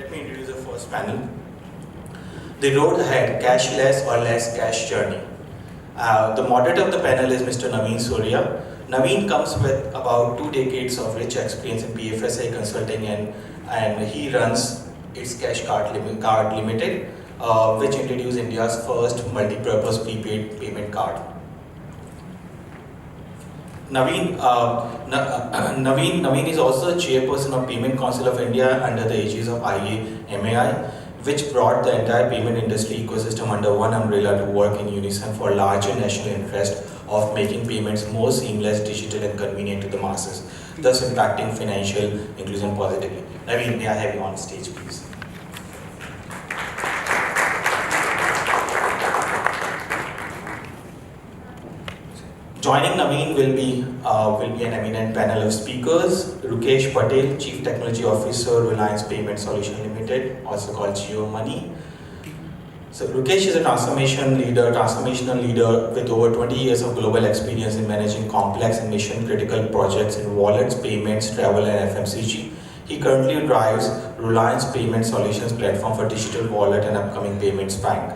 Let me introduce the first panel. The road ahead, cashless or less cash journey. The moderator of the panel is Mr. Naveen Surya. Naveen comes with about 2 decades of rich experience in BFSI consulting, and he runs its Cash Card Limited, which introduced India's first multi-purpose prepaid payment card. Naveen is also chairperson of Payment Council of India under the aegis of IAMAI, which brought the entire payment industry ecosystem under one umbrella to work in unison for larger national interest of making payments more seamless, digital and convenient to the masses, thus impacting financial inclusion positively. Naveen, may I have you on stage, please? Joining Naveen will be an eminent panel of speakers. Rukesh Patel, Chief Technology Officer, Reliance Payment Solution Limited, also called Jio Money. So Rukesh is a transformational leader with over 20 years of global experience in managing complex and mission-critical projects in wallets, payments, travel, and FMCG. He currently drives Reliance Payment Solutions platform for digital wallet and upcoming payments bank.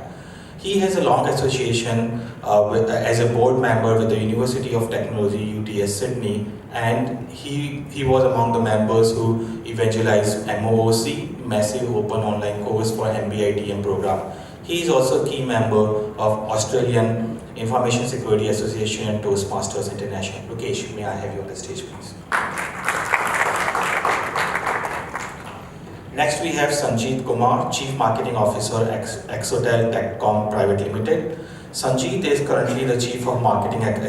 He has a long association as a board member with the University of Technology, UTS Sydney, and he was among the members who evangelized MOOC, Massive Open Online Course for MBITM program. He is also a key member of Australian Information Security Association and Toastmasters International. Rukesh, may I have you on the stage, please? Next, we have Sanjeet Kumar, Chief Marketing Officer at Exotel Techcom Private Limited. Sanjeet is currently the Chief of Marketing at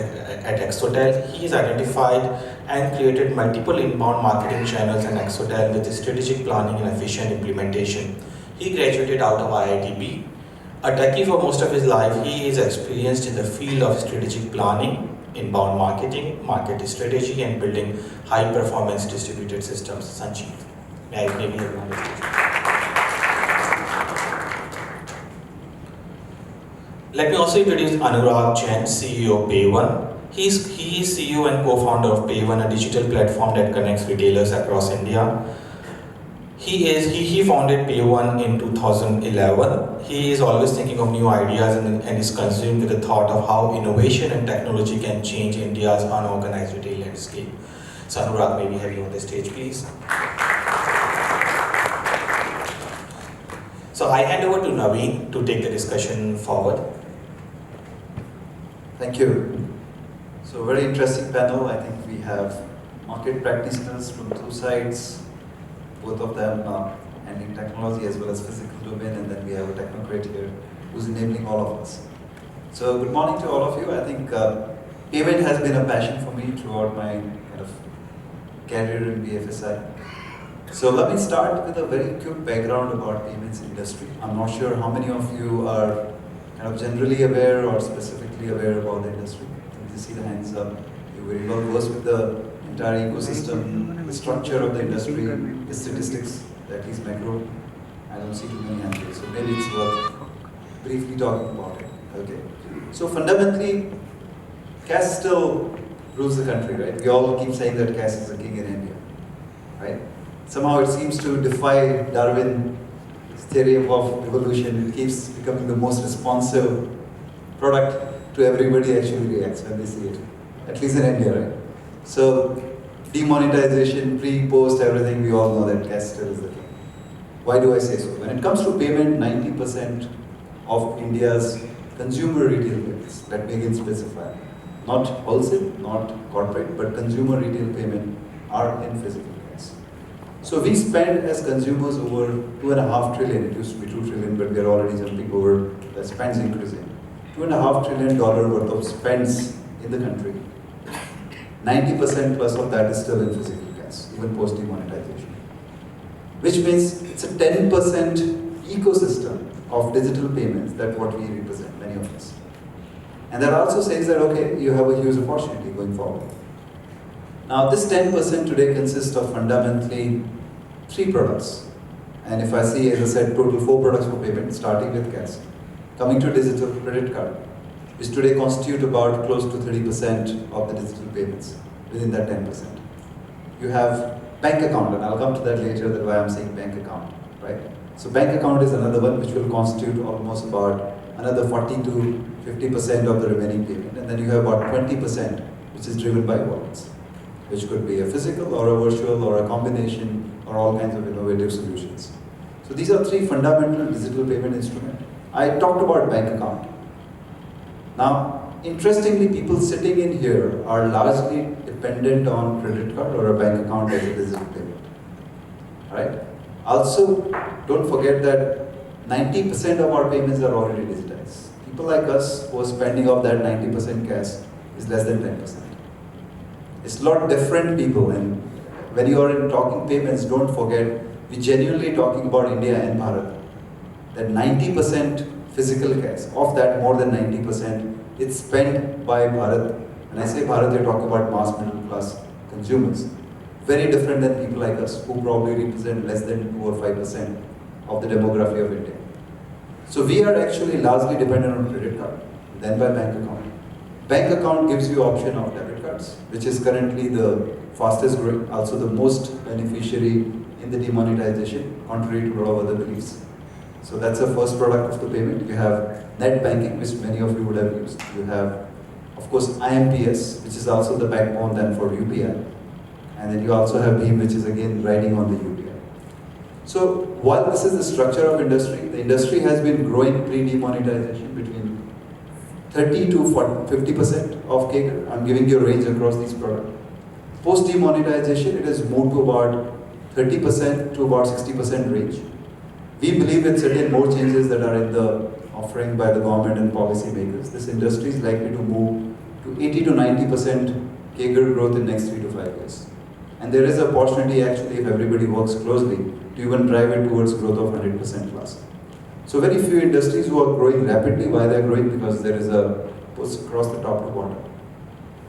Exotel. He has identified and created multiple inbound marketing channels in Exotel with strategic planning and efficient implementation. He graduated out of IITB. A techie for most of his life, he is experienced in the field of strategic planning, inbound marketing, market strategy, and building high-performance distributed systems. Sanjeet. Maybe everyone is. Let me also introduce Anurag Jain, CEO of Pay1. He is CEO and co-founder of Pay1, a digital platform that connects retailers across India. He founded Pay1 in 2011. He is always thinking of new ideas and is consumed with the thought of how innovation and technology can change India's unorganized retail landscape. So Anurag, may we have you on the stage, please? So I hand over to Naveen to take the discussion forward. Thank you. So very interesting panel. I think we have market practitioners from two sides, both of them handling technology as well as physical domain, and then we have a technocrat here who's enabling all of us. So good morning to all of you. I think payment has been a passion for me throughout my kind of career in BFSI. So let me start with a very quick background about payments industry. I'm not sure how many of you are kind of generally aware or specifically aware about the industry. Can you see the hands up? You're very well versed with the entire ecosystem, the structure of the industry, the statistics, at least macro. I don't see too many hands, so maybe it's worth briefly talking about it. Okay. So fundamentally, cash still rules the country, right? We all keep saying that cash is the king in India, right? Somehow it seems to defy Darwin's theory of evolution. It keeps becoming the most responsive product to everybody actually reacts when they see it, at least in India, right? So demonetization, pre, post, everything, we all know that cash still is the king. Why do I say so? When it comes to payment, 90% of India's consumer retail payments, let me again specify, not wholesale, not corporate, but consumer retail payment are in physical. So we spend as consumers over 2.5 trillion, it used to be 2 trillion, but we are already jumping over, the spends increasing. $2.5 trillion worth of spends in the country. 90% plus of that is still in physical cash, even post demonetization. Which means it's a 10% ecosystem of digital payments, that's what we represent, many of us. And that also says that, okay, you have a huge opportunity going forward. Now this 10% today consists of fundamentally 3 products. And if I see, as I said, total 4 products for payment, starting with cash, coming to digital credit card, which today constitute about close to 30% of the digital payments within that 10%. You have bank account, and I'll come to that later, that's why I'm saying bank account, right? So bank account is another one which will constitute almost about another 40 to 50% of the remaining payment, and then you have about 20% which is driven by wallets, which could be a physical or a virtual or a combination or all kinds of innovative solutions. So these are three fundamental digital payment instruments. I talked about bank account. Now, interestingly, people sitting in here are largely dependent on credit card or a bank account as a digital payment, right? Also, don't forget that 90% of our payments are already digitized. People like us who are spending of that 90% cash is less than 10%. It's a lot different people, and when you are in talking payments, don't forget, we're genuinely talking about India and Bharat. That 90% physical cash, of that more than 90%, it's spent by Bharat. When I say Bharat, we're talking about mass middle class consumers. Very different than people like us who probably represent less than 2 or 5% of the demography of India. So we are actually largely dependent on credit card, then by bank account. Bank account gives you option of debit cards, which is currently the fastest growing, also the most beneficiary in the demonetization, contrary to a lot of other beliefs. So that's the first product of the payment. You have net banking, which many of you would have used. You have, of course, IMPS, which is also the backbone then for UPI. And then you also have BHIM, which is again riding on the UPI. So while this is the structure of industry, the industry has been growing pre-demonetization between 30 to 50% of CAGR. I'm giving you a range across these products. Post-demonetization, it has moved to about 30% to about 60% range. We believe with certain more changes that are in the offering by the government and policy makers, this industry is likely to move to 80 to 90% CAGR growth in the next 3 to 5 years. And there is an opportunity actually, if everybody works closely, to even drive it towards growth of 100% plus. So very few industries who are growing rapidly. Why they are growing? Because there is a push across the top to bottom.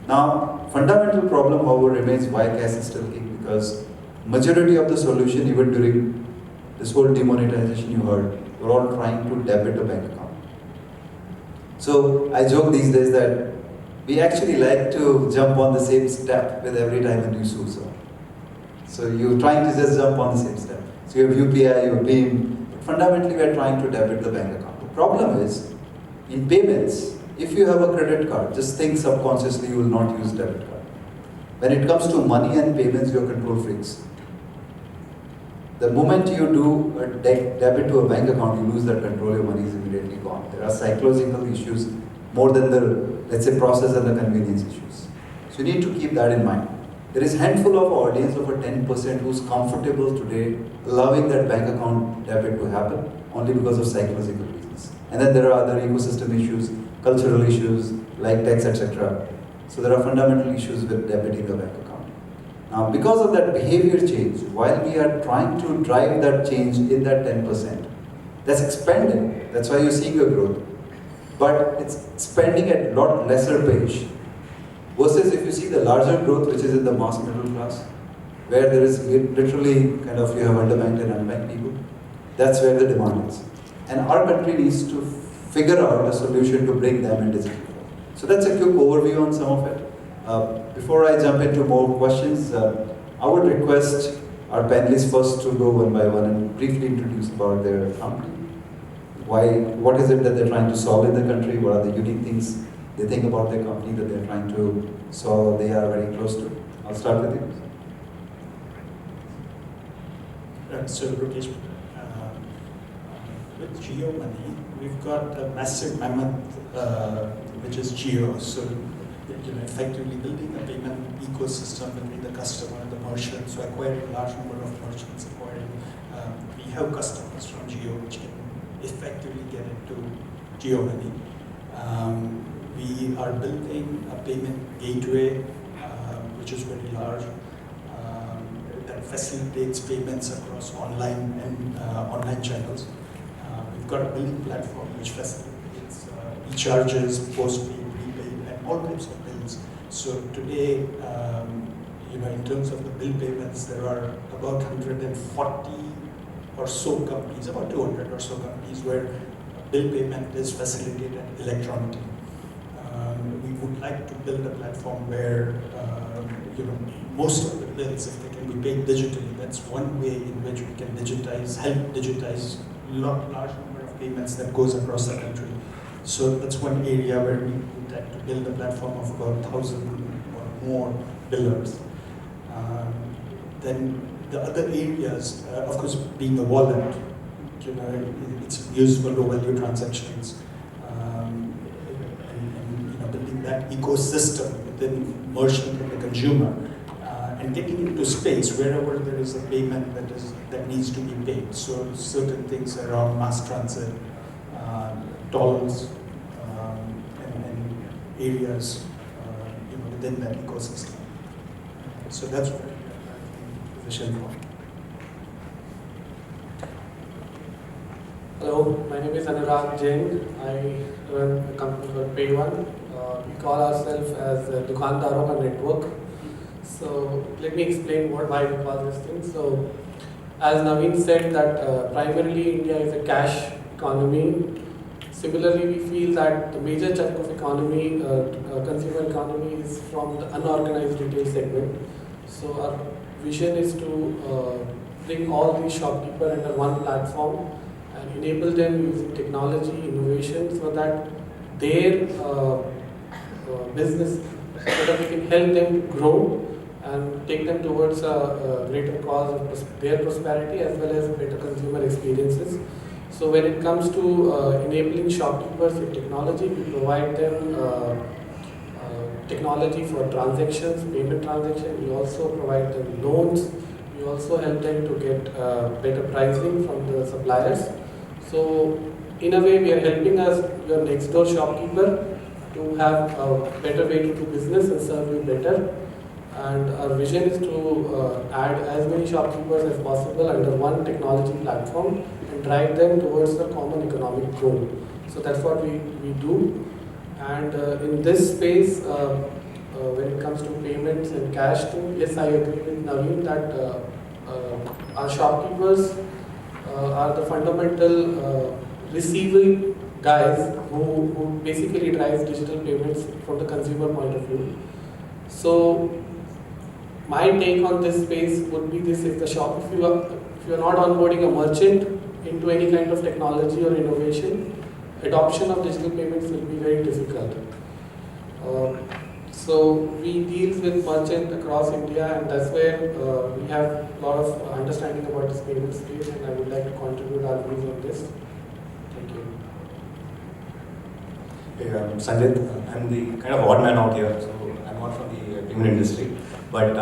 Now, fundamental problem, however, remains why cash is still king, because majority of the solution, even during this whole demonetization you heard, we're all trying to debit a bank account. So I joke these days that we actually like to jump on the same step with every time a new suits on. So you're trying to just jump on the same step. So you have UPI, you have BHIM, but fundamentally we are trying to debit the bank account. The problem is, in payments, if you have a credit card, just think subconsciously you will not use debit card. When it comes to money and payments, you're control freaks. The moment you do a debit to a bank account, you lose that control, your money is immediately gone. There are psychological issues more than the, let's say, process and the convenience issues. So you need to keep that in mind. There is a handful of audience of a 10% who's comfortable today allowing that bank account debit to happen only because of psychological reasons. And then there are other ecosystem issues, cultural issues, like tax, etc. So there are fundamental issues with debiting a bank account. Now, because of that behavior change, while we are trying to drive that change in that 10%, that's expanding. That's why you're seeing a growth. But it's expanding at a lot lesser pace. Versus if you see the larger growth, which is in the mass middle class, where there is literally kind of you have underbanked and unbanked people, that's where the demand is. And our country needs to figure out a solution to bring them in digital. So that's a quick overview on some of it. Before I jump into more questions, I would request our panelists first to go one by one and briefly introduce about their company. What is it that they're trying to solve in the country? What are the unique things they think about their company that they're trying to solve, they are very close to? I'll start with you. So Rukesh, with Geo Money, we've got a massive mammoth, which is Geo. So, effectively building a payment ecosystem between the customer and the merchant. So acquiring a large number of merchants, we have customers from Geo which can effectively get into Geo Money. We are building a payment gateway, which is very large, that facilitates payments across online and online channels. We've got a billing platform which facilitates recharges, postpaid, prepaid, and all types of bills. So today, in terms of the bill payments, there are about 140 or so companies, about 200 or so companies where bill payment is facilitated electronically. We would like to build a platform where most of the bills, if they can be paid digitally, that's one way in which we can help digitize large number of payments that goes across the country. So that's one area where we intend to build a platform of about 1,000 or more billers. Then the other areas, of course, being a wallet, it's used for low value transactions, and building that ecosystem within merchant and the consumer, and getting into space wherever there is a payment that needs to be paid. So certain things around mass transit, tolls, and areas within that ecosystem. So that's what we are positioned for. Hello, my name is Anurag Jain. I run a company called PayOne. We call ourselves as a Dukandaro ka network. So let me explain why we call this thing. So as Naveen said that primarily India is a cash economy. Similarly, we feel that the major chunk of economy, consumer economy, is from the unorganized retail segment. So our vision is to bring all these shopkeepers under one platform and enable them using technology, innovation, so that their business, so that we can help them grow and take them towards a greater cause of their prosperity as well as better consumer experiences. So when it comes to enabling shopkeepers with technology, we provide them technology for transactions, payment transactions. We also provide them loans. We also help them to get better pricing from the suppliers. So in a way, we are helping your next door shopkeeper to have a better way to do business and serve you better. And our vision is to add as many shopkeepers as possible under one technology platform and drive them towards the common economic goal. So that's what we do. And in this space, when it comes to payments and cash too, yes, I agree with Naveen that our shopkeepers are the fundamental receiving guys who basically drive digital payments from the consumer point of view. So my take on this space would be this: if you are not onboarding a merchant into any kind of technology or innovation, adoption of digital payments will be very difficult. So we deal with merchants across India, and that's where we have a lot of understanding about this payment space, and I would like to contribute our views on this. Thank you. Hey, I'm Sanjit. I'm the kind of odd man out here, so I'm not from the payment industry. But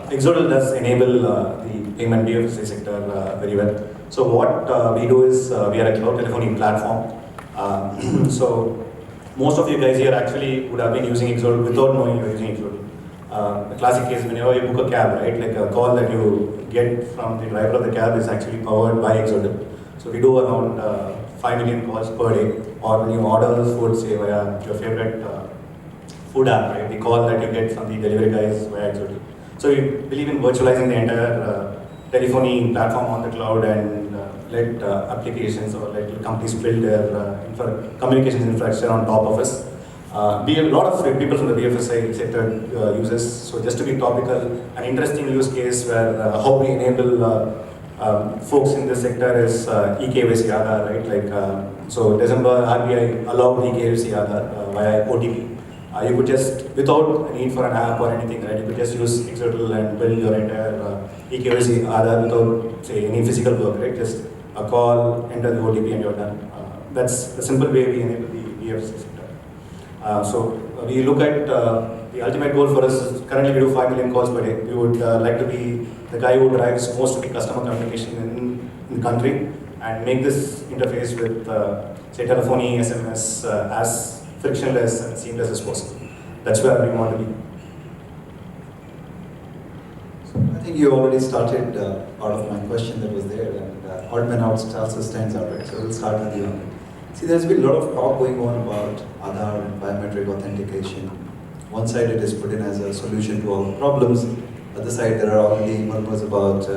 Exodal does enable the payment BFSI sector very well. So what we do is we are a cloud telephony platform. So most of you guys here actually would have been using Exodal without knowing you're using Exodal. The classic case, whenever you book a cab, right, like a call that you get from the driver of the cab is actually powered by Exodal. So we do around 5 million calls per day. Or when you order food, say via your favorite food app, right, the call that you get from the delivery guys via Exodal. So we believe in virtualizing the entire telephony platform on the cloud and let applications or let companies build their communications infrastructure on top of us. A lot of people from the BFSI sector uses. So just to be topical, an interesting use case where how we enable folks in this sector is eKYC Aadhaar, right? Like so, December RBI allowed eKYC Aadhaar via OTP. You could just, without a need for an app or anything, right? You could just use Exodal and build your entire eKYC Aadhaar without, say, any physical work, right? Just a call, enter the OTP, and you're done. That's the simple way we enable the BFSI sector. So we look at the ultimate goal for us is currently we do 5 million calls per day. We would like to be the guy who drives most of the customer communication in the country and make this interface with, say, telephony, SMS as frictionless and seamless as possible. That's where we want to be. So I think you already started part of my question that was there, and odd man out also stands out, right? So we'll start with you. See, there's been a lot of talk going on about Aadhaar and biometric authentication. One side it is put in as a solution to all problems. Other side there are already murmurs about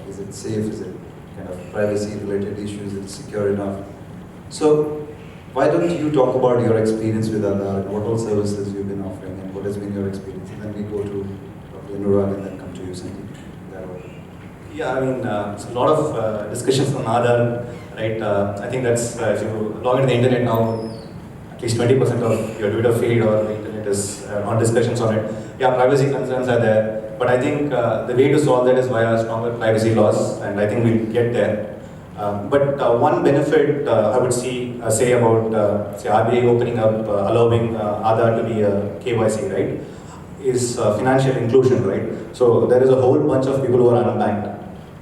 is it safe, is it kind of privacy related issues, is it secure enough? So why don't you talk about your experience with Aadhaar and what all services you've been offering and what has been your experience? And then we go to Dr. Anurag and then come to you, Sandeep. Yeah, I mean, it's a lot of discussions on Aadhaar, right? I think that's, if you log into the internet now, at least 20% of your Twitter feed or the internet is on discussions on it. Yeah, privacy concerns are there, but I think the way to solve that is via stronger privacy laws, and I think we'll get there. But one benefit I would say about say RBI opening up, allowing Aadhaar to be a KYC, right, is financial inclusion, right? So there is a whole bunch of people who are unbanked.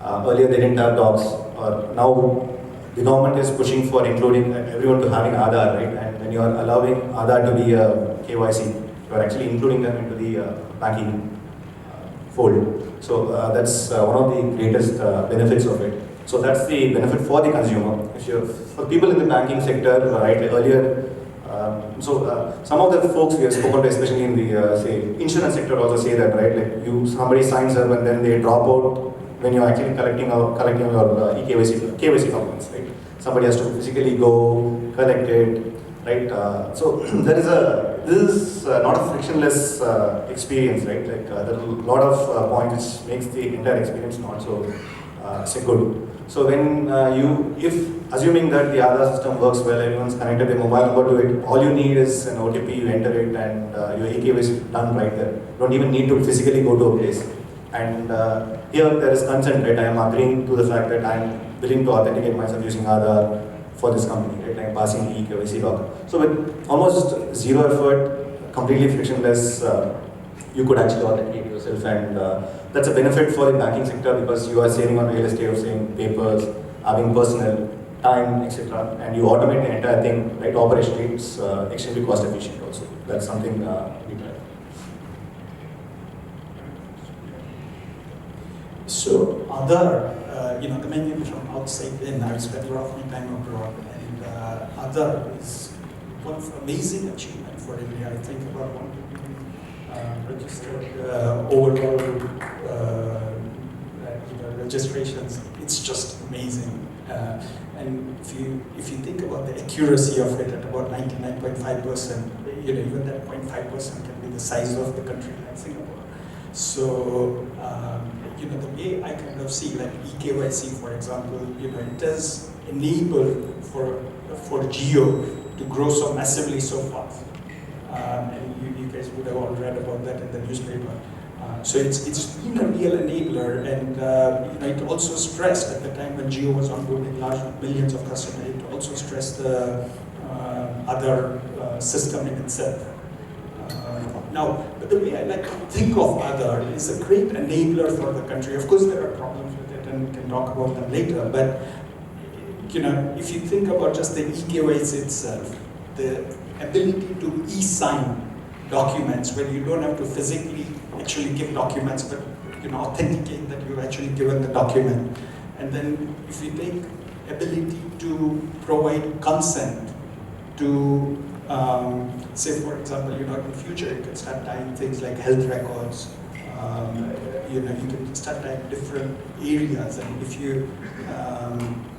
Earlier they didn't have dogs, or now the government is pushing for including everyone to having Aadhaar, right? And when you are allowing Aadhaar to be a KYC, you are actually including them into the banking fold. So that's one of the greatest benefits of it. So that's the benefit for the consumer. If you're, for people in the banking sector, right, earlier, some of the folks we have spoken to, especially in the say insurance sector, also say that, right, like somebody signs up and then they drop out when you're actually collecting your KYC documents, right? Somebody has to physically go collect it, right? So this is not a frictionless experience, right? Like there are a lot of points which makes the entire experience not so say good. So when assuming that the Aadhaar system works well, everyone's connected their mobile number to it, all you need is an OTP, you enter it, and your eKYC is done right there. You don't even need to physically go to a place. And here there is consent, right? I am agreeing to the fact that I am willing to authenticate myself using Aadhaar for this company, right? I am passing the eKYC log. So with almost zero effort, completely frictionless, you could actually authenticate yourself, and that's a benefit for the banking sector because you are saving on real estate of saving papers, having personnel, time, etc. And you automate the entire thing, right? Operationally, it's extremely cost efficient also. That's something we try. So other, coming in from outside in, I've spent a lot of my time abroad, and other is one amazing achievement for India. I think about 1 million registered overall registrations. It's just amazing. And if you think about the accuracy of it at about 99.5%, even that 0.5% can be the size of the country like Singapore. So the way I kind of see like eKYC, for example, it does enable for Geo to grow so massively so fast. And you guys would have all read about that in the newspaper. So it's been a real enabler, and it also stressed at the time when Geo was onboarding large millions of customers. It also stressed the other system in itself. Now, but the way I like to think of Aadhaar is a great enabler for the country. Of course, there are problems with it, and we can talk about them later. But if you think about just the eKYC itself, the ability to e-sign documents where you don't have to physically actually give documents, but authenticate that you've actually given the document. And then if you take ability to provide consent to say, for example, in the future, you can start tying things like health records. You can start tying different areas, and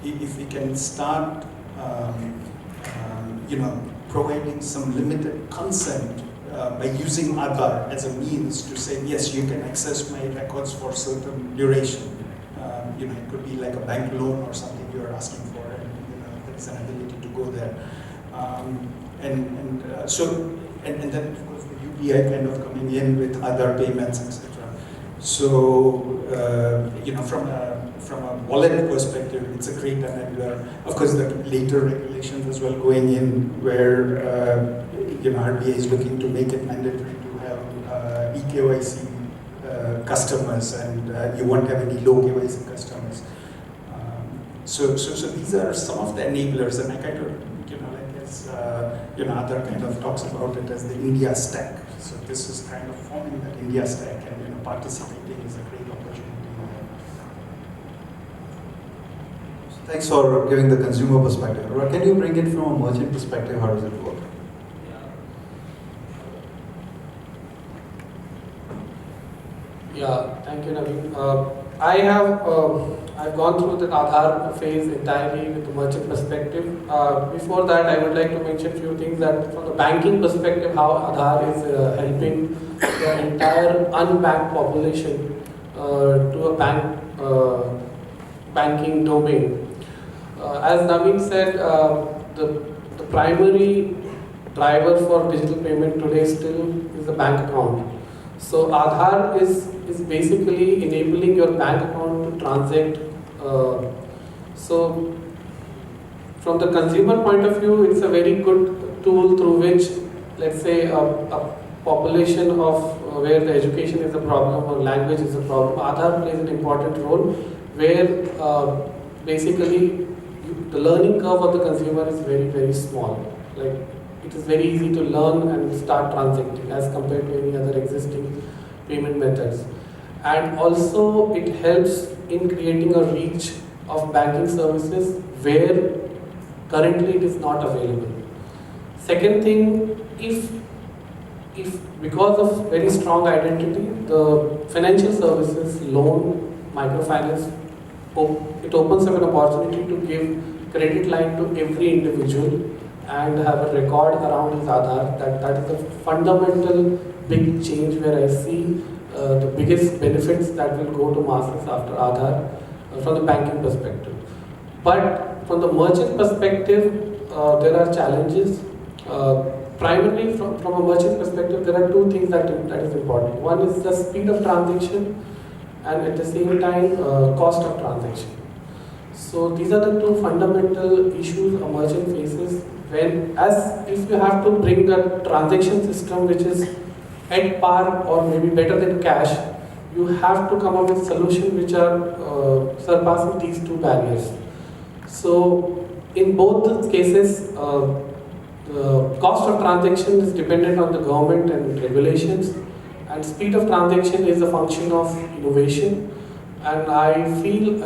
if we can start, providing some limited consent by using Aadhaar as a means to say, yes, you can access my records for certain duration. It could be like a bank loan or something you're asking for, and there's an ability to go there. And then of course the UPI kind of coming in with other payments, etc. So from a wallet perspective, it's a great enabler. Of course, the later regulations as well going in, where RBI is looking to make it mandatory to have eKYC customers, and you won't have any low KYC customers. So these are some of the enablers, and I kind of other kind of talks about it as the India stack. So this is kind of forming that India stack, and participating is a great opportunity. Thanks for giving the consumer perspective. Can you bring it from a merchant perspective? How does it work? Yeah, thank you, Naveen. I've gone through the Aadhaar phase entirely with the merchant perspective. Before that, I would like to mention a few things that from the banking perspective, how Aadhaar is helping the entire unbanked population to a bank banking domain. As Naveen said, the primary driver for digital payment today still is the bank account. So Aadhaar is basically enabling your bank account to transact. So from the consumer point of view, it's a very good tool through which, let's say, a population of where the education is a problem or language is a problem, Aadhaar plays an important role where basically the learning curve of the consumer is very, very small. Like, it is very easy to learn and start transacting as compared to any other existing payment methods. And also it helps in creating a reach of banking services where currently it is not available. Second thing, if because of very strong identity, the financial services, loan, microfinance, it opens up an opportunity to give credit line to every individual and have a record around his Aadhaar. That is a fundamental big change where I see the biggest benefits that will go to masses after Aadhaar from the banking perspective. But from the merchant perspective, there are challenges. Primarily from a merchant perspective, there are two things that is important. One is the speed of transaction and at the same time cost of transaction. So these are the two fundamental issues a merchant faces if you have to bring the transaction system which is at par or maybe better than cash, you have to come up with solutions which are surpassing these two barriers. So in both the cases, the cost of transaction is dependent on the government and regulations, and speed of transaction is a function of innovation. And I feel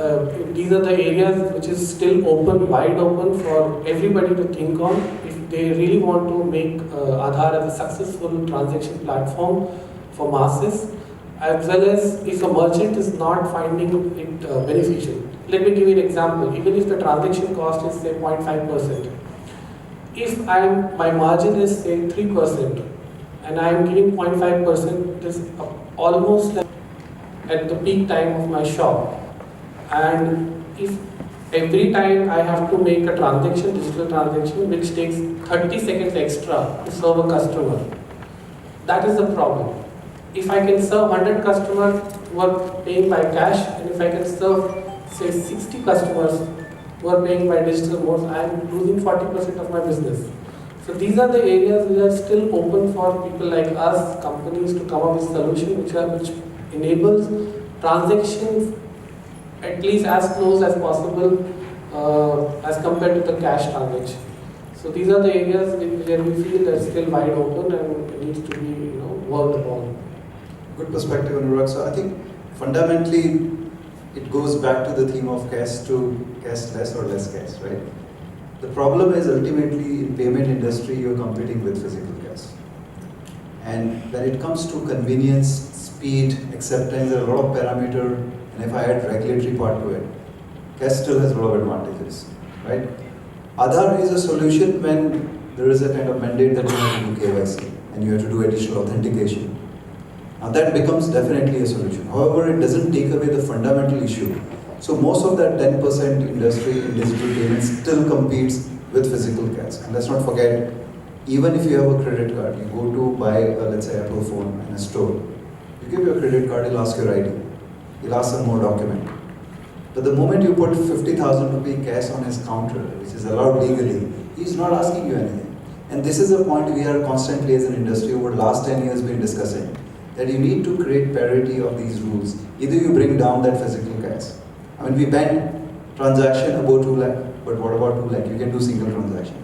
these are the areas which is still wide open for everybody to think on if they really want to make Aadhaar as a successful transaction platform for masses, as well as if a merchant is not finding it beneficial. Let me give you an example. Even if the transaction cost is say 0.5%, if my margin is say 3% and I am giving 0.5%, it is almost like at the peak time of my shop. And if every time I have to make a transaction, digital transaction, which takes 30 seconds extra to serve a customer, that is the problem. If I can serve 100 customers who are paying by cash, and if I can serve say 60 customers who are paying by digital modes, I am losing 40% of my business. So these are the areas which are still open for people like us, companies, to come up with solutions which enables transactions at least as close as possible as compared to the cash transaction. So these are the areas where we feel that still wide open and it needs to be worked upon. Good perspective, Anurag. So I think fundamentally it goes back to the theme of cash to cashless or less cash, right? The problem is ultimately in payment industry you're competing with physical cash. And when it comes to convenience, speed, acceptance, there are a lot of parameter, and if I add regulatory part to it, cash still has a lot of advantages, right? Aadhaar is a solution when there is a kind of mandate that you have to do KYC and you have to do additional authentication. Now that becomes definitely a solution. However, it doesn't take away the fundamental issue. So most of that 10% industry in digital payments still competes with physical cash. And let's not forget, even if you have a credit card, you go to buy, let's say, Apple phone in a store. You give your credit card, he'll ask your ID. He'll ask some more document. But the moment you put 50,000 rupee cash on his counter, which is allowed legally, he's not asking you anything. And this is a point we are constantly as an industry over the last 10 years been discussing, that you need to create parity of these rules. Either you bring down that physical cash. I mean, we banned transaction above 2 lakh, but what about 2 lakh? You can do single transaction.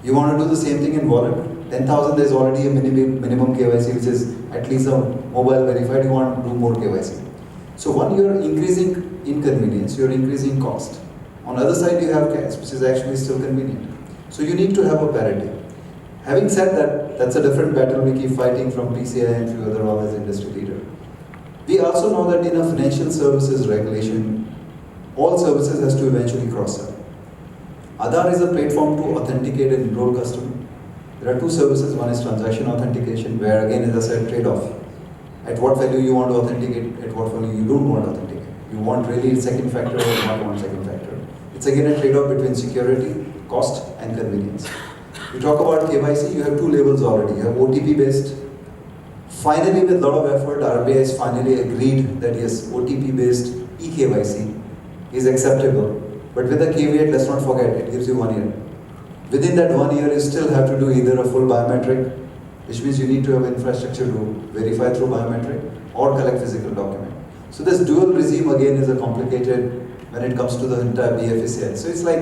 You want to do the same thing in wallet? 10,000 there is already a minimum KYC, which is at least a mobile verified. You want to do more KYC. So one, you are increasing inconvenience, you are increasing cost. On the other side, you have cash, which is actually still convenient. So you need to have a parity. Having said that, that's a different battle we keep fighting from PCI and few other others industry leader. We also know that in a financial services regulation, all services has to eventually cross-sell. Aadhaar is a platform to authenticate and enroll customer. There are two services. One is transaction authentication, where again, as I said, trade-off. At what value you want to authenticate, at what value you don't want to authenticate. You want really second factor or not want second factor. It's again a trade-off between security, cost, and convenience. You talk about KYC, you have two levels already. You have OTP based. Finally, with a lot of effort, RBI has finally agreed that yes, OTP based eKYC is acceptable. But with a caveat, let's not forget, it gives you 1 year. Within that 1 year, you still have to do either a full biometric, which means you need to have infrastructure to verify through biometric, or collect physical document. So this dual regime again is a complicated when it comes to the entire BFSI. So it's like,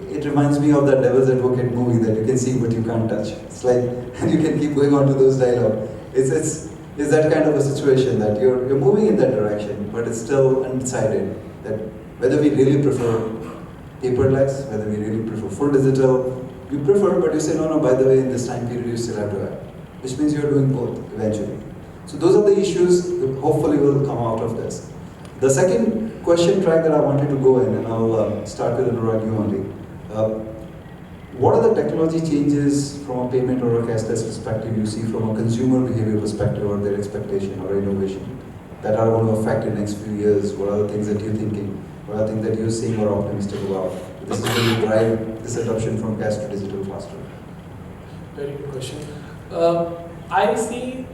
it reminds me of that Devil's Advocate movie that you can see but you can't touch. It's like, and you can keep going on to those dialogues. It's that kind of a situation that you're moving in that direction, but it's still undecided that whether we really prefer paperless, whether we really prefer full digital. You prefer, but you say, no, by the way, in this time period you still have to have. Which means you're doing both eventually. So those are the issues that hopefully will come out of this. The second question track that I wanted to go in, and I'll start with Anurag, you only. What are the technology changes from a payment or a cashless perspective you see from a consumer behavior perspective or their expectation or innovation that are going to affect in the next few years? What are the things that you're thinking? What are the things that you're seeing or optimistic about? This is going to drive this adoption from cash to digital faster. Very good question. I see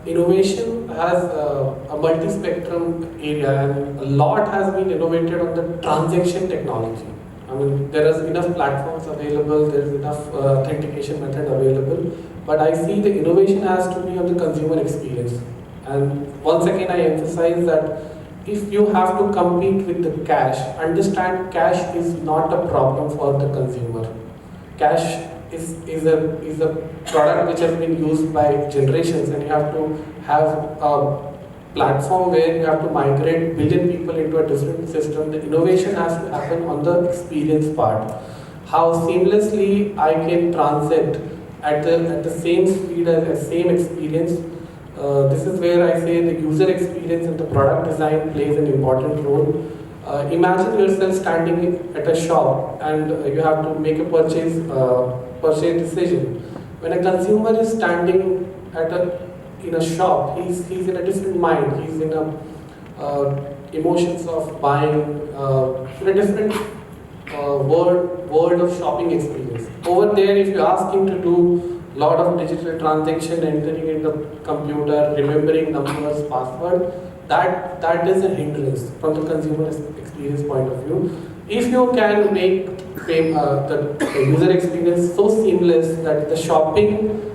innovation as a multi-spectrum area, and a lot has been innovated on the transaction technology. I mean, there is enough platforms available, there is enough authentication method available, but I see the innovation has to be on the consumer experience. And once again, I emphasize that if you have to compete with the cash, understand cash is not a problem for the consumer. Cash is a product which has been used by generations, and you have to have a platform where you have to migrate billion people into a different system. The innovation has to happen on the experience part. How seamlessly I can transit at the same speed as the same experience. This is where I say the user experience and the product design plays an important role. Imagine yourself standing at a shop and you have to make a purchase decision. When a consumer is standing in a shop, he's in a different mind. He's in a emotions of buying, in a different world of shopping experience. Over there, if you ask him to do lot of digital transaction, entering in the computer, remembering numbers, password, that is a hindrance from the consumer experience point of view. If you can make the user experience so seamless that the shopping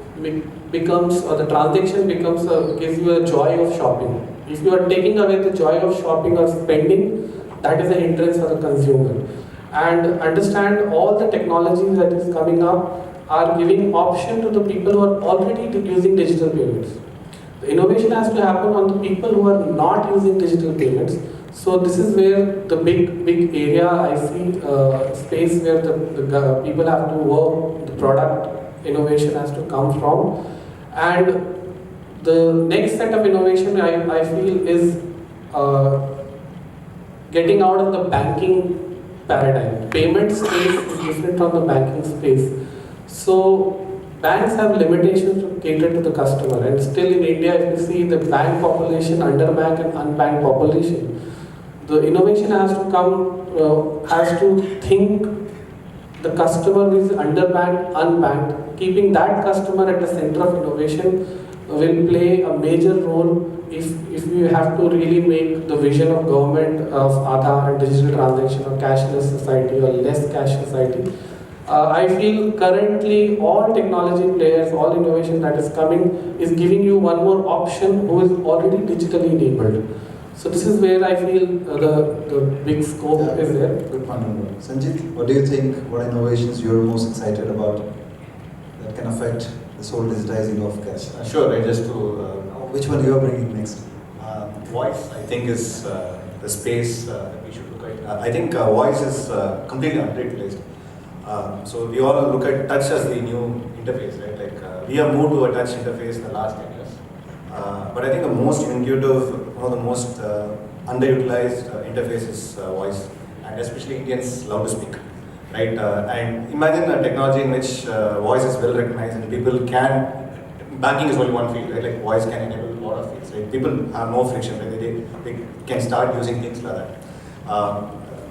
becomes, or the transaction becomes, gives you a joy of shopping. If you are taking away the joy of shopping or spending, that is a hindrance for the consumer. And understand all the technologies that is coming up are giving option to the people who are already using digital payments. The innovation has to happen on the people who are not using digital payments. So this is where the big area I see space where the people have to work, the product innovation has to come from. And the next set of innovation I feel is getting out of the banking paradigm. Payment space is different from the banking space. So banks have limitations to cater to the customer, and still in India, if you see the bank population, underbanked and unbanked population, the innovation has to come, has to think the customer is underbanked, unbanked. Keeping that customer at the center of innovation will play a major role if we have to really make the vision of government of Aadhaar and digital transaction or cashless society or less cash society. I feel currently all technology players, all innovation that is coming is giving you one more option who is already digitally enabled. So this is where I feel the big scope is there. Good point. Sanjit, what do you think? What innovations you're most excited about that can affect this whole digitizing of cash? Sure, just to... which one you are bringing next? Voice, I think, is the space that we should look at. I think voice is completely underutilized. So we all look at touch as the new interface, right? Like we have moved to a touch interface in the last 10 years. But I think the most intuitive, one of the most underutilized interface is voice, and especially Indians love to speak, right? And imagine a technology in which voice is well recognized and people can banking is only one field, right? Like voice can enable a lot of fields. Right? People have no friction, right? They can start using things like that.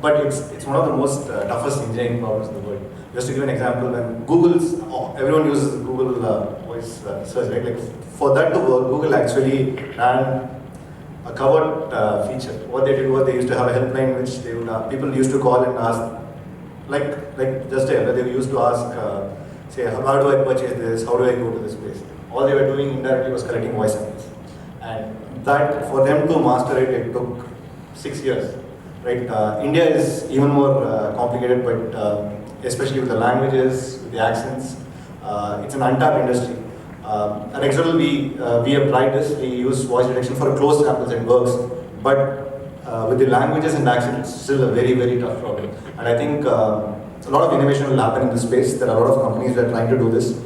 But it's one of the most toughest engineering problems in the world. Just to give an example, when everyone uses Google voice search, right? Like for that to work, Google actually ran a covered feature. What they did was they used to have a helpline which they would people used to call and ask, like just where they used to ask, say, how do I purchase this? How do I go to this place? All they were doing indirectly was collecting voice samples, and that for them to master it, it took 6 years. Right? India is even more complicated, but especially with the languages, with the accents, it's an untapped industry. At Exodal, we have tried this. We use voice detection for closed samples and works, but with the languages and accents, it's still a very, very tough problem. And I think a lot of innovation will happen in this space. There are a lot of companies that are trying to do this.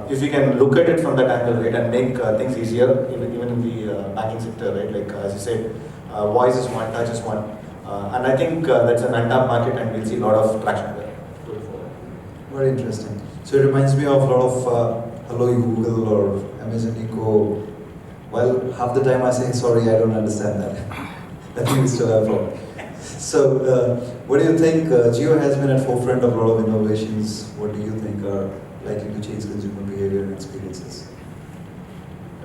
If we can look at it from that angle, right, and make things easier, even in the banking sector, right? Like as you said, voice is one, touch is one, and I think that's an untapped market, and we'll see a lot of traction there going forward. Very interesting. So it reminds me of a lot of hello Google or Amazon Echo. Well, half the time I say sorry, I don't understand that. I think we still have a problem. So, what do you think? Jio has been at forefront of a lot of innovations. What do you think are likely to change consumer behavior and experiences?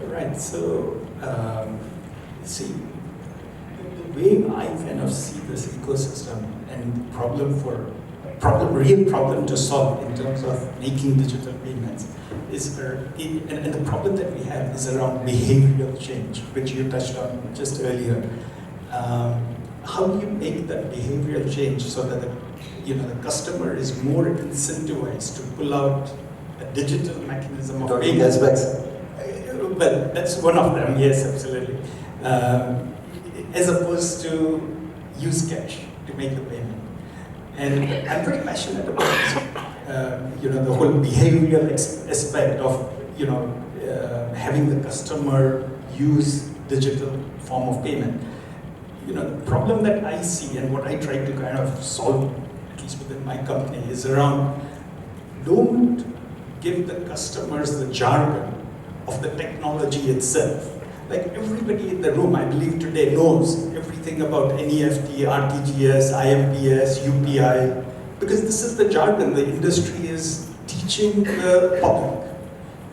Right. So, see, the way I kind of see this ecosystem and real problem to solve in terms of making digital payments is, and the problem that we have is around behavioral change, which you touched on just earlier. How do you make that behavioral change so that the customer is more incentivized to pull out a digital mechanism of payment? Well, that's one of them. Yes, absolutely. As opposed to use cash to make the payment. And I'm very passionate about the whole behavioral aspect of having the customer use digital form of payment. The problem that I see and what I try to kind of solve, at least within my company, is around don't give the customers the jargon of the technology itself. Like everybody in the room, I believe today, knows everything about NEFT, RTGS, IMPS, UPI, because this is the jargon the industry is teaching the public.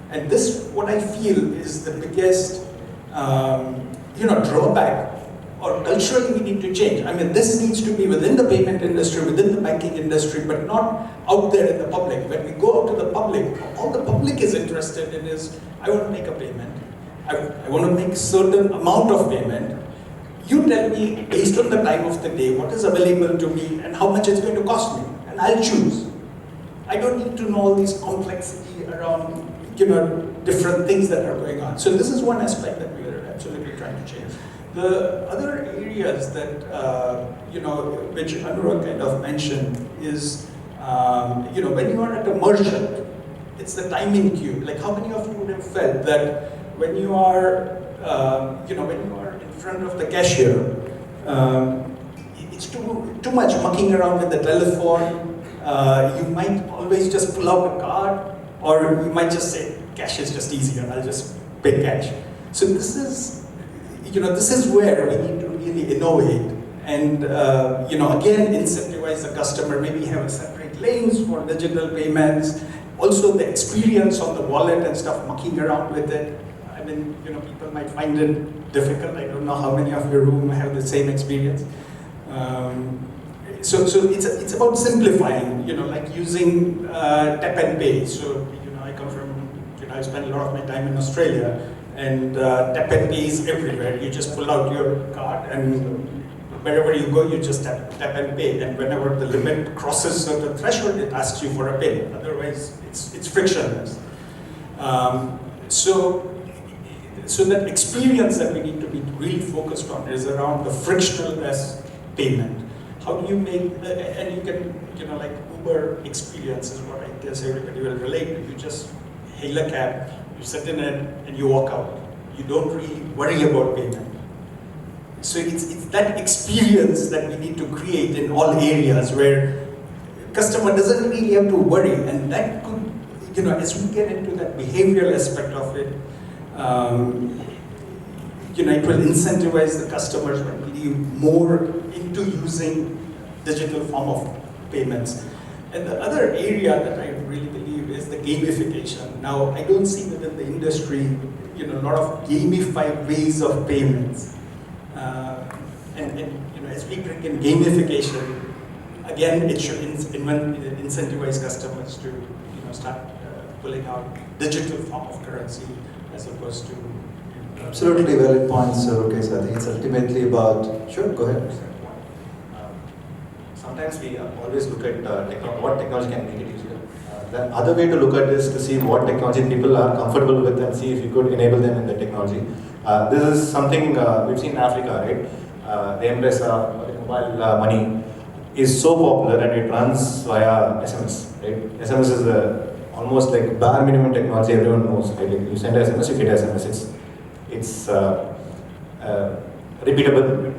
And this, what I feel, is the biggest drawback, or culturally we need to change. I mean, this needs to be within the payment industry, within the banking industry, but not out there in the public. When we go out to the public, all the public is interested in is, I want to make a payment. I want to make a certain amount of payment. You tell me, based on the time of the day, what is available to me and how much it's going to cost me, and I'll choose. I don't need to know all these complexity around, different things that are going on. So this is one aspect that we are absolutely trying to change. The other areas that, which Anurag kind of mentioned is, when you are at a merchant, it's the timing cube. Like how many of you would have felt that when you are, in front of the cashier, it's too much mucking around with the telephone. You might always just pull out a card, or you might just say, cash is just easier, I'll just pay cash. So this is where we need to really innovate and, again, incentivize the customer, maybe have separate lanes for digital payments, also the experience on the wallet and stuff, mucking around with it. I mean, people might find it difficult. I don't know how many of your room have the same experience. So it's about simplifying, like using tap and pay. So, I come from, I spend a lot of my time in Australia, and tap and pay is everywhere. You just pull out your card, and wherever you go, you just tap and pay. And whenever the limit crosses certain threshold, it asks you for a pin. Otherwise, it's frictionless. So that experience that we need to be really focused on is around the frictionless payment. How do you make, and you can, like Uber experience is what I guess everybody will relate to. You just hail a cab, you sit in it, and you walk out. You don't really worry about payment. So it's that experience that we need to create in all areas where customer doesn't really have to worry, and that could, as we get into that behavioral aspect of it, it will incentivize the customers, I believe, more into using digital form of payments. And the other area that I really believe is the gamification. Now, I don't see within the industry, a lot of gamified ways of payments. As we bring in gamification, again, it should incentivize customers to, start pulling out digital form of currency as opposed to. Absolutely valid points, Rukesh. I think it's ultimately about. Sure, go ahead. Sometimes we always look at what technology can make it easier. The other way to look at this is to see what technology people are comfortable with and see if you could enable them in the technology. This is something we've seen in Africa, right? The M-Pesa, mobile money, is so popular and it runs via SMS. Right? SMS is almost like bare minimum technology everyone knows. Right? Like you send SMS, you get SMS. It's repeatable.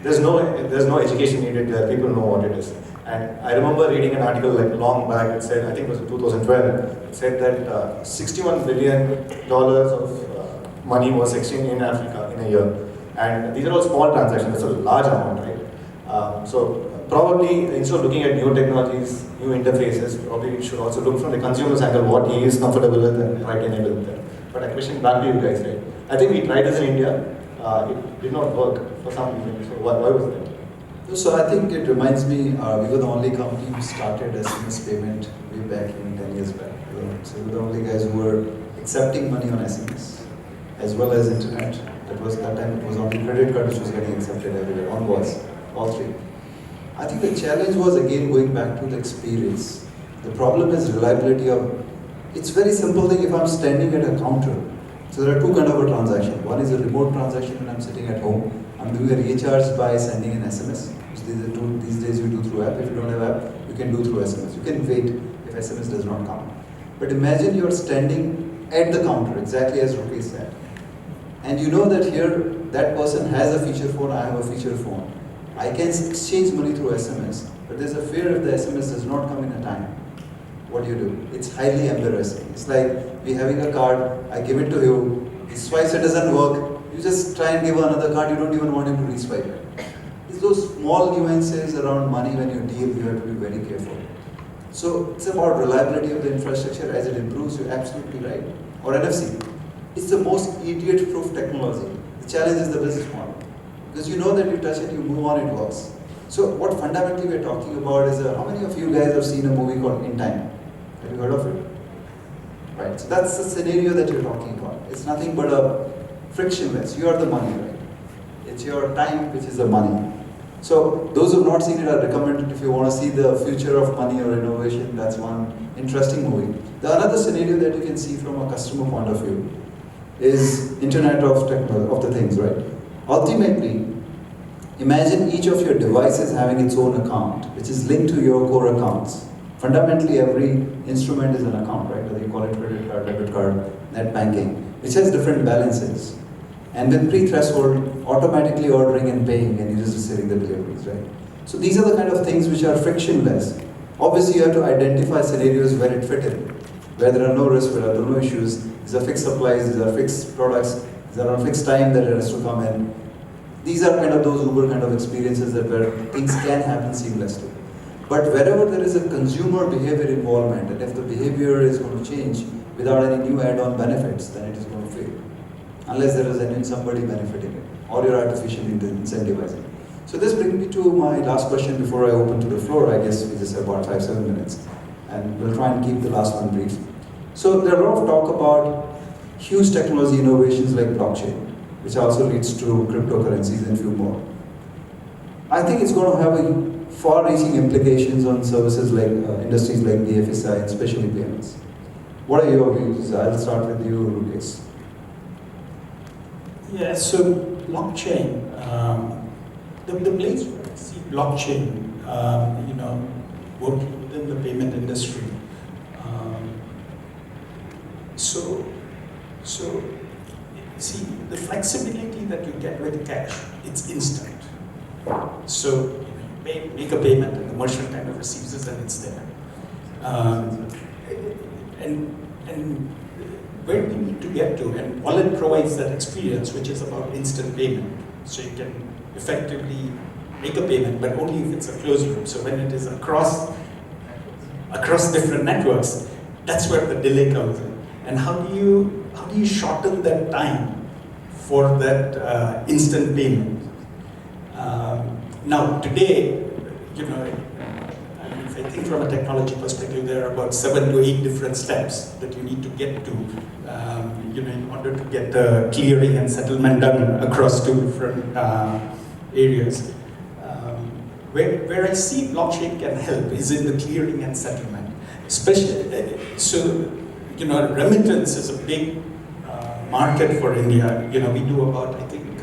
There's no education needed there. People know what it is. And I remember reading an article like long back. It said, I think it was in 2012. It said that $61 billion of money was exchanged in Africa in a year. And these are all small transactions. It's a large amount, right? So probably instead of looking at new technologies, new interfaces, probably we should also look from the consumer's angle what he is comfortable with and try to enable it there. But a question back to you guys, right? I think we tried this in India. It did not work for some reason. So why was that? So I think it reminds me, we were the only company who started SMS payment way back in 10 years back. So we were the only guys who were accepting money on SMS as well as internet. That time it was only credit card which was getting accepted everywhere, on voice, all three. I think the challenge was again going back to the experience. The problem is reliability of, it's very simple thing if I'm standing at a counter. So there are two kinds of a transaction. One is a remote transaction when I'm sitting at home. I'm doing a recharge by sending an SMS. These days you do through app. If you don't have app, you can do through SMS. You can wait if SMS does not come. But imagine you're standing at the counter, exactly as Rukesh said. And you know that here, that person has a feature phone, I have a feature phone. I can exchange money through SMS, but there's a fear if the SMS does not come in a time. What do? It's highly embarrassing. It's like me having a card, I give it to you, he swipes, it doesn't work, you just try and give another card, you don't even want him to re-swipe it. It's those small nuances around money when you deal, you have to be very careful. So it's about reliability of the infrastructure. As it improves, you're absolutely right. Or NFC. It's the most idiot-proof technology. The challenge is the business model. Because you know that you touch it, you move on, it works. So what fundamentally we're talking about is, how many of you guys have seen a movie called In Time? Have you heard of it? Right, so that's the scenario that you're talking about. It's nothing but a frictionless. You are the money, right? It's your time which is the money. So those who have not seen it, I recommend it if you want to see the future of money or innovation. That's one interesting movie. The another scenario that you can see from a customer point of view is Internet of the Things, right? Ultimately, imagine each of your devices having its own account, which is linked to your core accounts. Fundamentally, every instrument is an account, right? Whether you call it credit card, debit card, net banking, which has different balances. And with pre-threshold, automatically ordering and paying, and you're just receiving the deliveries, right? So these are the kind of things which are frictionless. Obviously, you have to identify scenarios where it fit in, where there are no risks, where there are no issues. These are fixed supplies, these are fixed products, these are on fixed time that it has to come in. These are kind of those Uber kind of experiences that where things can happen seamlessly. But wherever there is a consumer behavior involvement, and if the behavior is going to change without any new add-on benefits, then it is going to fail. Unless there is somebody benefiting it, or you're artificially incentivizing. So this brings me to my last question before I open to the floor. I guess we just have about 5-7 minutes, and we'll try and keep the last one brief. So there are a lot of talk about huge technology innovations like blockchain, which also leads to cryptocurrencies and few more. I think it's going to have a far-reaching implications on services like industries like BFSI and especially payments. What are your views? I'll start with you, Rukesh. Yeah, so blockchain, the place where I see blockchain, working within the payment industry. So see, the flexibility that you get with cash, it's instant. So make a payment and the merchant kind of receives it and it's there. and where we need to get to, and Wallet provides that experience, which is about instant payment. So you can effectively make a payment, but only if it's a closed loop. So when it is across different networks, that's where the delay comes in. And how do you shorten that time for that instant payment? Now today, if I think from a technology perspective, there are about 7 to 8 different steps that you need to get to, in order to get the clearing and settlement done across 2 different areas. Where I see blockchain can help is in the clearing and settlement. Especially, remittance is a big market for India. We do about, I think,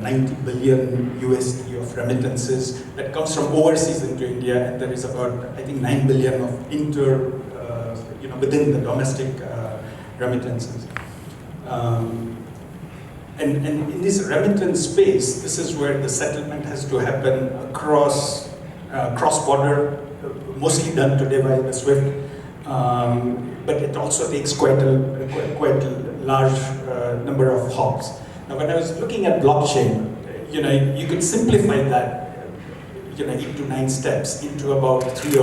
90 billion USD of remittances that comes from overseas into India, and there is about, I think, 9 billion of within the domestic remittances. And in this remittance space, this is where the settlement has to happen across cross-border, mostly done today by the SWIFT, but it also takes quite a large number of hops. Now, when I was looking at blockchain, you could simplify that, 8 to 9 steps into about 3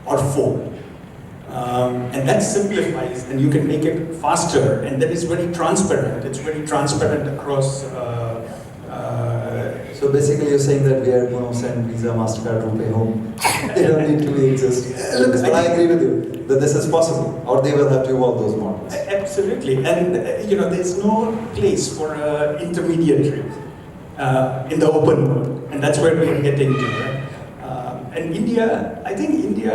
or 4. And that simplifies, and you can make it faster, and that is very transparent. It's very transparent across. So basically, you're saying that we are going to send Visa, MasterCard, RuPay home. They don't need to exist. But I agree with you that this is possible, or they will have to evolve those models. Absolutely, and there's no place for intermediary in the open world, and that's where we're getting to. Right? And India, I think India,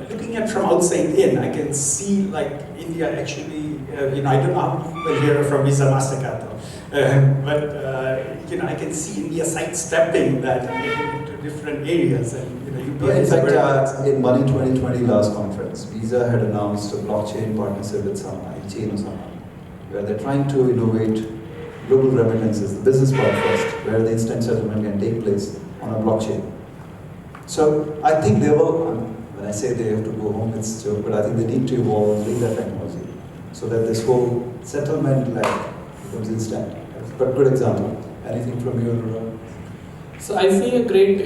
looking at from outside in, I can see like India actually, I don't know how people here are from Visa, MasterCard though, but I can see India sidestepping that into different areas, and In fact, in Money 2020 last conference, Visa had announced a blockchain partnership with someone, where they're trying to innovate global remittances, the business part first, where the instant settlement can take place on a blockchain. So I think they will, when I say they have to go home, it's a joke, but I think they need to evolve and bring that technology so that this whole settlement becomes instant. But good example. Anything from your? So I see a great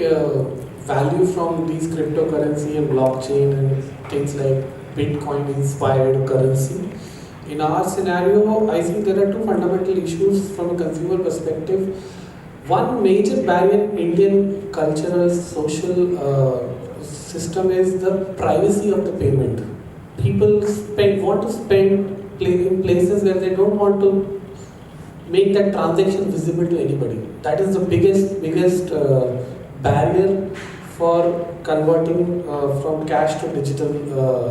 value from these cryptocurrency and blockchain and things like Bitcoin inspired currency. In our scenario, I think there are 2 fundamental issues from a consumer perspective. One major barrier in Indian cultural, social system is the privacy of the payment. People want to spend in places where they don't want to make that transaction visible to anybody. That is the biggest barrier for converting from cash to digital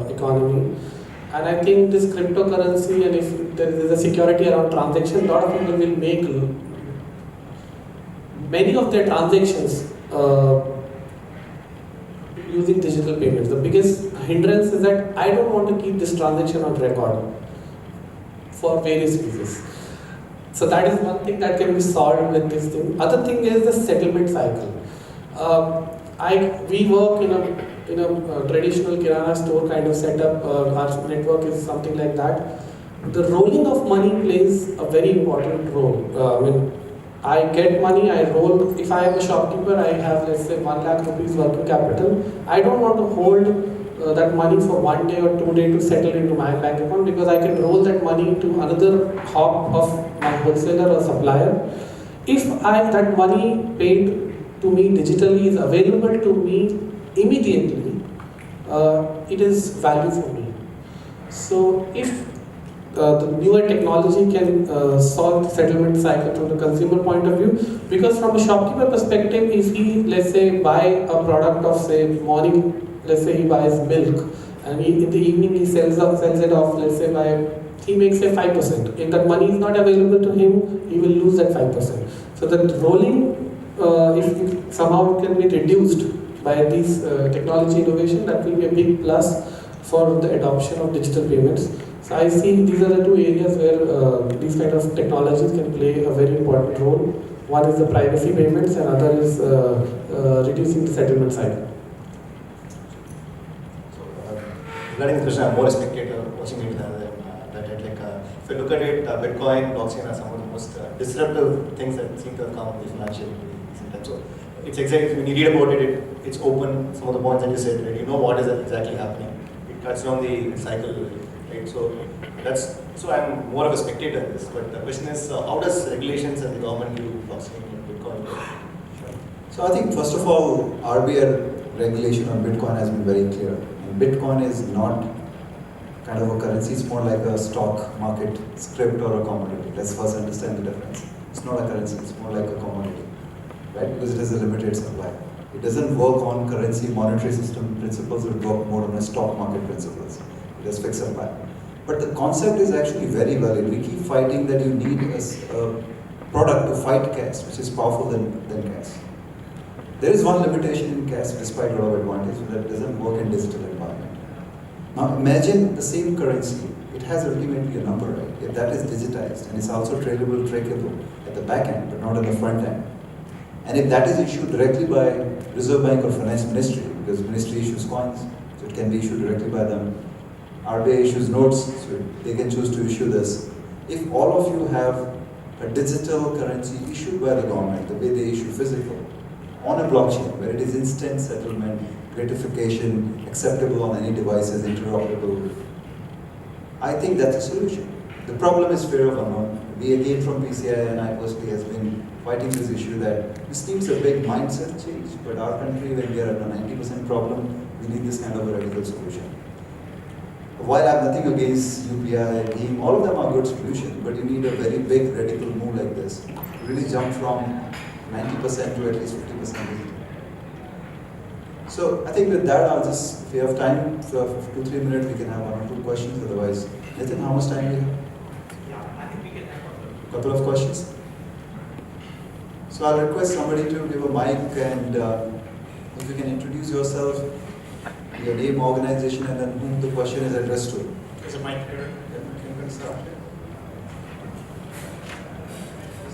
economy. And I think this cryptocurrency, and if there is a security around transaction, a lot of people will make many of their transactions using digital payments. The biggest hindrance is that I don't want to keep this transaction on record for various reasons. So that is one thing that can be solved with this thing. Other thing is the settlement cycle. We work in a traditional kirana store kind of setup. Our network is something like that. The rolling of money plays a very important role. I get money, I roll. If I am a shopkeeper, I have, let's say, 1 lakh rupees working capital. I don't want to hold that money for 1 day or 2 days to settle into my bank account, because I can roll that money to another hop of my wholesaler or supplier. If that money paid to me digitally is available to me immediately, it is value for me. So if the newer technology can solve the settlement cycle from the consumer point of view, because from a shopkeeper perspective, if he, let's say, buy a product of, say, morning, let's say he buys milk, and in the evening he sells it off, let's say, he makes, say, 5%. If that money is not available to him, he will lose that 5%. So that rolling, if somehow it can be reduced by these technology innovation, that will be a big plus for the adoption of digital payments. So I see these are the 2 areas where these kind of technologies can play a very important role. One is the privacy payments, and other is reducing the settlement cycle. regarding this question, I'm more a spectator watching it rather than that. Like, if you look at it, Bitcoin, blockchain are some of the most disruptive things that seem to have come in the financial recent times. So it's exactly, when you read about it, it's open, some of the points that you said, right? You know what is exactly happening. It cuts down the cycle, right? So I'm more of a spectator in this, but the question is, how does regulations and the government do blockchain and Bitcoin? So I think first of all, RBI regulation on Bitcoin has been very clear. And Bitcoin is not kind of a currency, it's more like a stock market script or a commodity. Let's first understand the difference. It's not a currency, it's more like a commodity, right? Because it has a limited supply. It doesn't work on currency monetary system principles, it works more on a stock market principles. It has fixed supply. But the concept is actually very valid. We keep fighting that you need a product to fight cash, which is powerful than cash. There is one limitation in cash despite a lot of advantage, that it doesn't work in digital environment. Now imagine the same currency, it has ultimately a number, right? If that is digitized and it's also traceable at the back end, but not at the front end. And if that is issued directly by Reserve Bank or Finance Ministry, because Ministry issues coins, so it can be issued directly by them. RBI issues notes, so they can choose to issue this. If all of you have a digital currency issued by the government, the way they issue physical, on a blockchain, where it is instant settlement, gratification, acceptable on any devices, interoperable, I think that's a solution. The problem is fear of unknown. We again from PCI and I personally has been fighting this issue that this seems a big mindset change, but our country, when we are at a 90% problem, we need this kind of a radical solution. While I have nothing against UPI, BHIM, all of them are good solutions, but you need a very big radical move like this to really jump from 90% to at least 50%. So I think with that, I'll just, if we have time for 2-3 minutes, we can have 1 or 2 questions. Otherwise, Nathan, how much time do you have? Yeah, I think we can have A couple of questions. So I'll request somebody to give a mic and if you can introduce yourself, your name, organization, and then whom the question is addressed to. There's a mic here. You can start.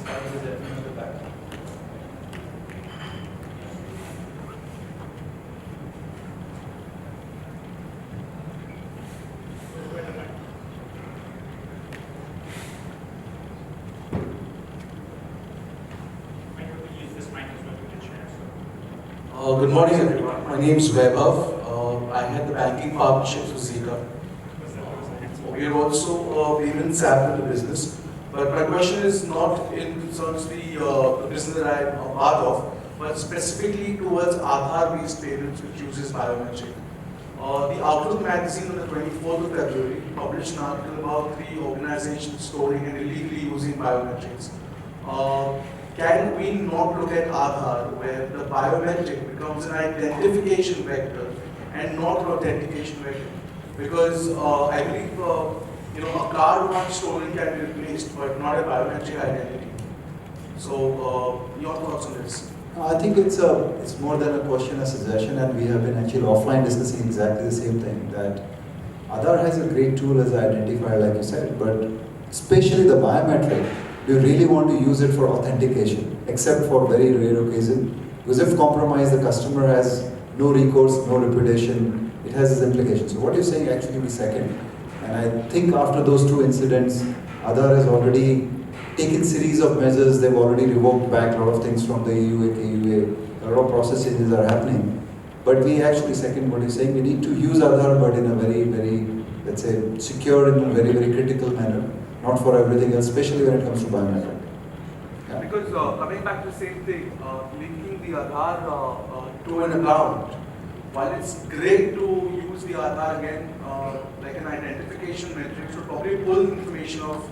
Start with the gentleman at the back. Good morning, everyone. My name is Vaibhav. I head the banking partnerships with Zika. We are also a payments app in the business, but my question is not in concerns the business that I am a part of, but specifically towards Aadhaar-based payments, which uses biometric. The Outlook magazine on the 24th of February published an article about 3 organizations storing and illegally using biometrics. Can we not look at Aadhaar, where the biometric becomes an identification vector and not an authentication vector? Because I believe a card once stolen can be replaced, but not a biometric identity. So your thoughts on this? I think it's more than a question, a suggestion, and we have been actually offline discussing exactly the same thing, that Aadhaar has a great tool as an identifier, like you said, but especially the biometric, do you really want to use it for authentication, except for very rare occasion? Because if compromised, the customer has no recourse, no reputation, it has its implications. So what you're saying actually be second. And I think after those 2 incidents, Aadhaar has already taken series of measures. They've already revoked back a lot of things from the EU, KUA. A lot of process changes are happening. But we actually second what you're saying. We need to use Aadhaar, but in a very, very, let's say, secure and very, very critical manner. Not for everything else, especially when it comes to biometric. Yeah. Because coming back to the same thing, linking the Aadhaar To an account, while it's great to use the Aadhaar again, like an identification metric, should probably pull information of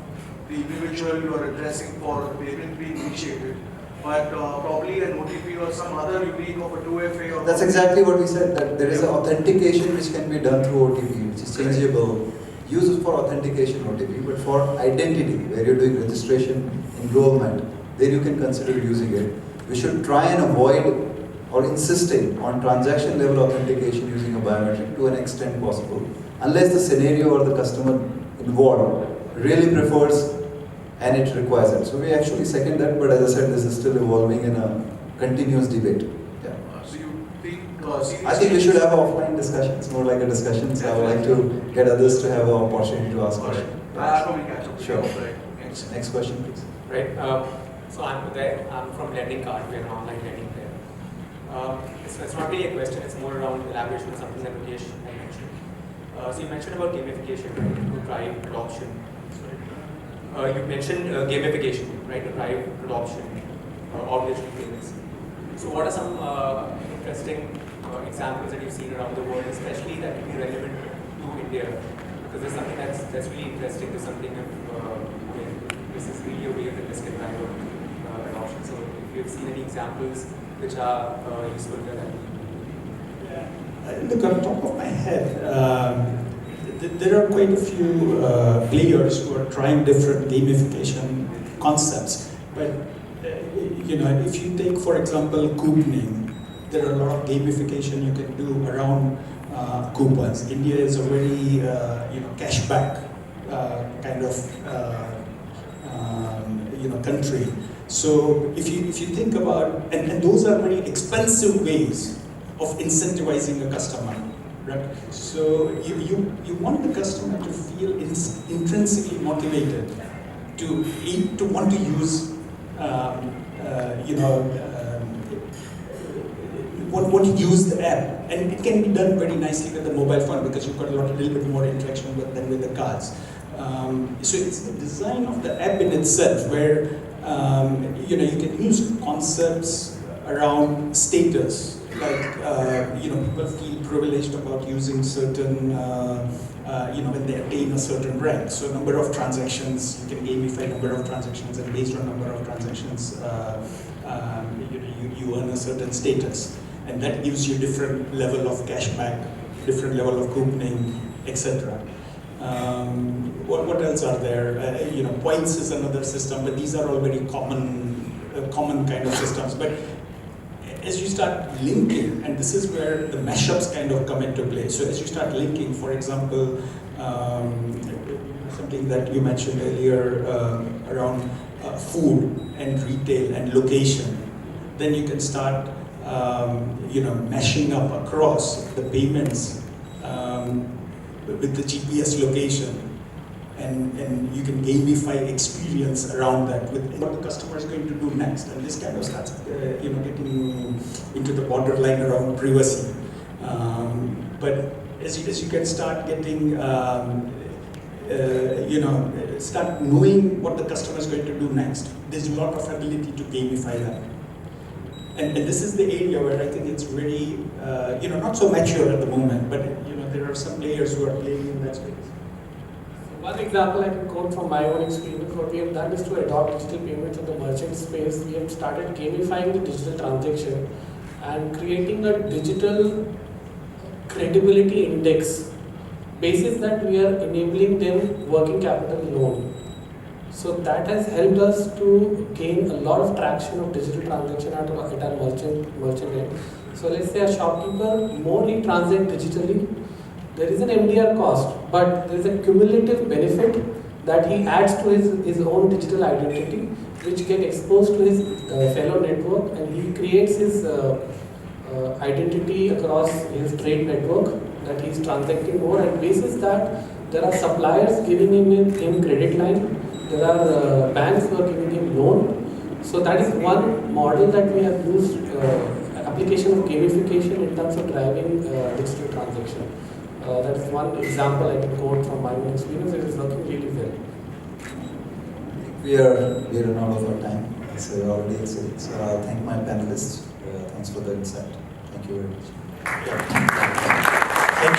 the individual you are addressing for payment being initiated, but probably an OTP or some other unique of a 2FA or... That's exactly what we said, that there is an authentication which can be done through OTP, which is changeable. Use it for authentication OTP, but for identity, where you're doing registration, enrollment, then you can consider using it. We should try and avoid or insisting on transaction level authentication using a biometric to an extent possible, unless the scenario or the customer involved really prefers and it requires it. So we actually second that, but as I said, this is still evolving in a continuous debate. Yeah. So you think I think we should have offline discussions, more like a discussion. So I would like to get others to have an opportunity to ask questions. Probably catch up. Sure. Right. Next question, please. Right. So I'm Uday. I'm from Lending Card. We're an online lending player. It's not really a question. It's more around elaboration of something that Rukesh had mentioned. So you mentioned about gamification, right, to drive adoption. You mentioned gamification, right, to drive adoption of digital payments. So what are some interesting examples that you've seen around the world, especially that would be relevant to India? Because there's something that's really interesting. There's something of this is really a way that this can drive adoption. So if you've seen any examples which are useful there. Look, on top of my head, there are quite a few players who are trying different gamification concepts. But if you take, for example, couponing, there are a lot of gamification you can do around coupons. India is a very cashback kind of country. So if you think about, and those are very expensive ways of incentivizing a customer, right? So you want the customer to feel intrinsically motivated to want to use, want to use the app, and it can be done very nicely with the mobile phone because you've got a little bit more interaction than with the cards. So it's the design of the app in itself where you can use concepts around status. Like, people feel privileged about using certain, when they attain a certain rank. So number of transactions, you can gamify number of transactions, and based on number of transactions, you earn a certain status. And that gives you different level of cashback, different level of couponing, etc. What else are there? Points is another system, but these are all very common kind of systems. But as you start linking, and this is where the mashups kind of come into play. So as you start linking, for example, something that you mentioned earlier around food and retail and location, then you can start mashing up across the payments with the GPS location. And you can gamify experience around that with what the customer is going to do next, and this kind of starts, getting into the borderline around privacy. But as you can start getting, start knowing what the customer is going to do next, there's a lot of ability to gamify that. And this is the area where I think it's very, not so mature at the moment, but there are some players who are playing in that space. One example I can quote from my own experience, what we have done is to adopt digital payments in the merchant space. We have started gamifying the digital transaction and creating a digital credibility index, basis that we are enabling them working capital loan. So that has helped us to gain a lot of traction of digital transaction at our merchant end. So let's say a shopkeeper, more he transacts digitally, there is an MDR cost, but there is a cumulative benefit that he adds to his own digital identity, which get exposed to his fellow network, and he creates his identity across his trade network that he is transacting more, and basis that there are suppliers giving him credit line, there are banks who are giving him loan. So that is one model that we have used, application of gamification in terms of driving digital transaction. That is one example I can quote from my own experience. It is working really well. We are run out of our time, so we're already exceeding. So I'll thank my panelists. Thanks for the insight. Thank you very much. Thank you.